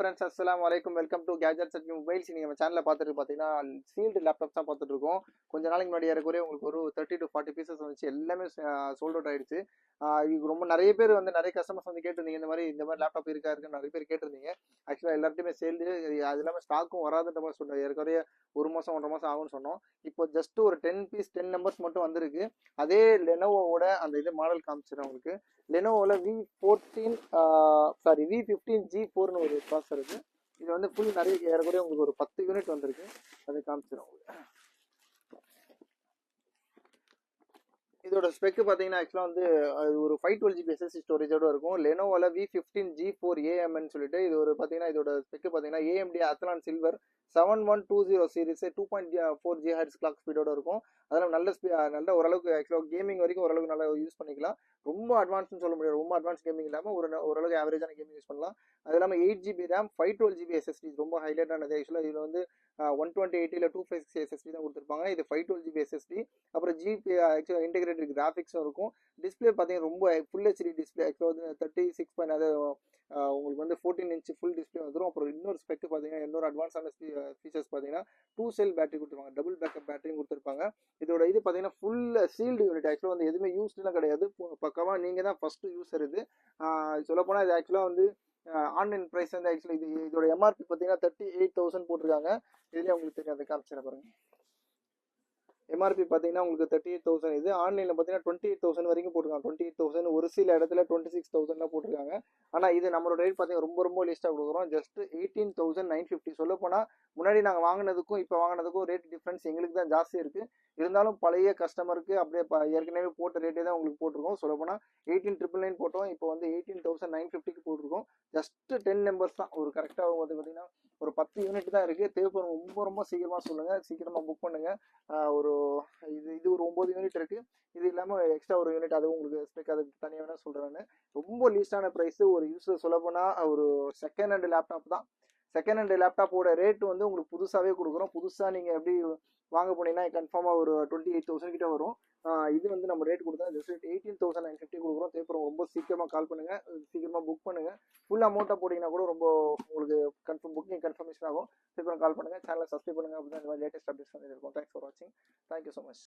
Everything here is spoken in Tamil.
ஃப்ரெண்ட்ஸ் அஸ்ஸலாமு அலைக்கும் welcome to gadgets and mobiles. நீங்கள் நம்ம சேனலில் பார்த்துட்டு பார்த்தீங்கன்னா சீல்டு லேப்டாப்ஸ் தான் பார்த்துட்டு இருக்கோம். கொஞ்ச நாளைக்கு முன்னாடி ஏறக்குறைய உங்களுக்கு ஒரு 30 to 40 பீசஸ் வந்துச்சு. எல்லாமே சோல்ட் அவுட் ஆயிடுச்சு. இது ரொம்ப நிறைய பேர் வந்து நிறைய கஸ்டமர்ஸ் வந்து கேட்டிருந்தீங்க, இந்த மாதிரி லேப்டாப் இருக்குன்னு நிறைய பேர் கேட்டிருந்தீங்க. ஆக்சுவலாக எல்லாத்தையுமே சேல்டு, அது இல்லாமல் ஸ்டாக்கும் வராதுன்ற மாதிரி சொன்னோம். ஏறக்குறைய ஒரு மாதம் 1.5 மாதம் ஆகும்னு சொன்னோம். இப்போ ஜஸ்ட் ஒரு 10 பீஸ் 10 நம்பர்ஸ் மட்டும் வந்திருக்கு. அதே லெனோவோட அந்த இது மாடல் காமிச்சிடும் உங்களுக்கு. லெனோவோல V15G4ன்னு ஒரு ப்ராசஸர் இருக்கு. இது வந்து ஃபுல் நிறைய ஏறக்குறைய உங்களுக்கு ஒரு 10 யூனிட் வந்திருக்கு. அது காமிச்சிடும் உங்களுக்கு. இதோட ஸ்பெக் பார்த்தீங்கன்னா ஆக்சுவலாக வந்து அது ஒரு 512GB SSD ஸ்டோரேஜோட இருக்கும். லெனோவோல V15G4AM சொல்லிட்டு இது ஒரு பார்த்தீங்கன்னா இதோட ஸ்பெக் பார்த்தீங்கன்னா AMD Athlon Silver 7120 series 2.4 GHz clock ஸ்பீடோட இருக்கும். அதெல்லாம் நல்ல ஓரளவுக்கு ஆக்சுவலாக கேமிங் வரைக்கும் ஓரளவுக்கு நல்லா யூஸ் பண்ணிக்கலாம். ரொம்ப அட்வான்ஸ்னு சொல்ல முடியாது, ரொம்ப அட்வான்ஸ் கேமிங் இல்லாமல் ஓரளவுக்கு ஆவரேஜான கேமிங் யூஸ் பண்ணலாம். அது இல்லாமல் 8GB RAM 512GB SSD ரொம்ப ஹைலைட்டானது. ஆக்சுவலாக இதில் வந்து 128 இல்லை 256 SSD தான் கொடுத்துருப்பாங்க. இது 512GB SSD. அப்புறம் ஜிபி ஆக்சுவலாக இன்டெகிரேட்டட் கிராஃபிக்ஸும் இருக்கும். டிஸ்பிளே பார்த்தீங்கன்னா ரொம்ப ஃபுல் ஹெச்டி டிஸ்பிளே. ஆக்சுவலாக வந்து 36 அது உங்களுக்கு வந்து 14 இன்ச் ஃபுல் டிஸ்பிளே வந்துடும். அப்புறம் இன்னொரு ஸ்பெக் பார்த்தீங்கன்னா இன்னொரு அட்வான்ஸான ஃபீச்சர்ஸ் பார்த்தீங்கன்னா 2 செல் பேட்டரி கொடுத்துருப்பாங்க. டபுள் பேக்கப் பேட்டரியும் கொடுத்துருப்பாங்க. இதோட இது பார்த்தீங்கன்னா ஃபுல் சீல்டு யூனிட். ஆக்சுவலாக வந்து எதுவுமே யூஸ்லாம் கிடையாது. பக்கமாக நீங்கள் தான் ஃபஸ்ட்டு யூஸர். இது சொல்லப்போனால் இது ஆக்சுவலாக வந்து ஆன்லைன் ப்ரைஸ் வந்து ஆக்சுவலி இதோட எம்ஆர்பி பார்த்தீங்கன்னா 38,000 போட்டிருக்காங்க. இதுலேயே உங்களுக்கு தெரியும், அதை காமிச்சிட பாருங்க. எம்ஆர்பி பார்த்தீங்கன்னா உங்களுக்கு 38,000. இது ஆன்லைனில் பார்த்தீங்கன்னா 28,000 வரைக்கும் போட்டிருக்காங்க. 28,000 ஒரு சில இடத்துல 26,000 போட்டிருக்காங்க. ஆனால் இது நம்மளோட ரேட் பார்த்தீங்கன்னா ரொம்ப லிஸ்ட்டாக கொடுக்குறோம். ஜஸ்ட் 18,950. சொல்ல போனால் முன்னாடி நாங்கள் வாங்கினதுக்கும் இப்போ வாங்கினதுக்கும் ரேட் டிஃப்ரென்ஸ் எங்களுக்கு தான் ஜாஸ்தி இருக்குது. இருந்தாலும் பழைய கஸ்டமருக்கு அப்படியே ஏற்கனவே போட்ட ரேட்டே தான் உங்களுக்கு போட்டிருக்கோம். சொல்ல போனால் 18,999 போட்டோம். இப்போ வந்து 18,950க்கு போட்டிருக்கோம். ஜஸ்ட் 10 நம்பர்ஸ் தான். ஒரு கரெக்டாக வந்து பார்த்தீங்கன்னா ஒரு 10 யூனிட் தான் இருக்குது. தேவைப்படும் ரொம்ப சீக்கிரமாக சொல்லுங்கள், சீக்கிரமாக புக் பண்ணுங்கள். ஒரு இது ஒரு 9 யூனிட் இருக்கு. இது இல்லாமல் எக்ஸ்ட்ரா ஒரு யூனிட் அது உங்களுக்கு ஸ்பெக் அது தனியாக வேணா சொல்கிறேன். ரொம்ப லீஸ்டான ப்ரைஸ். ஒரு யூஸர் சொல்ல போனால் ஒரு செகண்ட் ஹேண்ட் லேப்டாப் தான். செகண்ட் ஹேண்ட் லேப்டாப்போட ரேட்டு வந்து உங்களுக்கு புதுசாகவே கொடுக்குறோம். புதுசாக நீங்கள் எப்படி வாங்க போனீங்கன்னா கன்ஃபார்மாக ஒரு 28,000 கிட்ட வரும். இது வந்து நம்ம ரேட் கொடுத்தா ஜஸ்ட் 18,950 கொடுக்குறோம். தேவைப்படும் ரொம்ப சீக்கிரமாக கால் பண்ணுங்கள், சீக்கிரமாக புக் பண்ணுங்கள். ஃபுல் அமௌண்ட்டாக போட்டிங்கன்னா கூட ரொம்ப உங்களுக்கு புக்கிங் கன்ஃபர்மேஷன் ஆகும். சீக்கிரம் கால் பண்ணுங்கள், சேனலை சப்ஸ்கிரைப் பண்ணுங்கள். அப்படி தான் இந்த மாதிரி லேட்டஸ்ட் அப்டேட்ஸ் வந்து இருக்கும். தேங்க்ஸ் ஃபார் வாட்சிங். Thank you so much.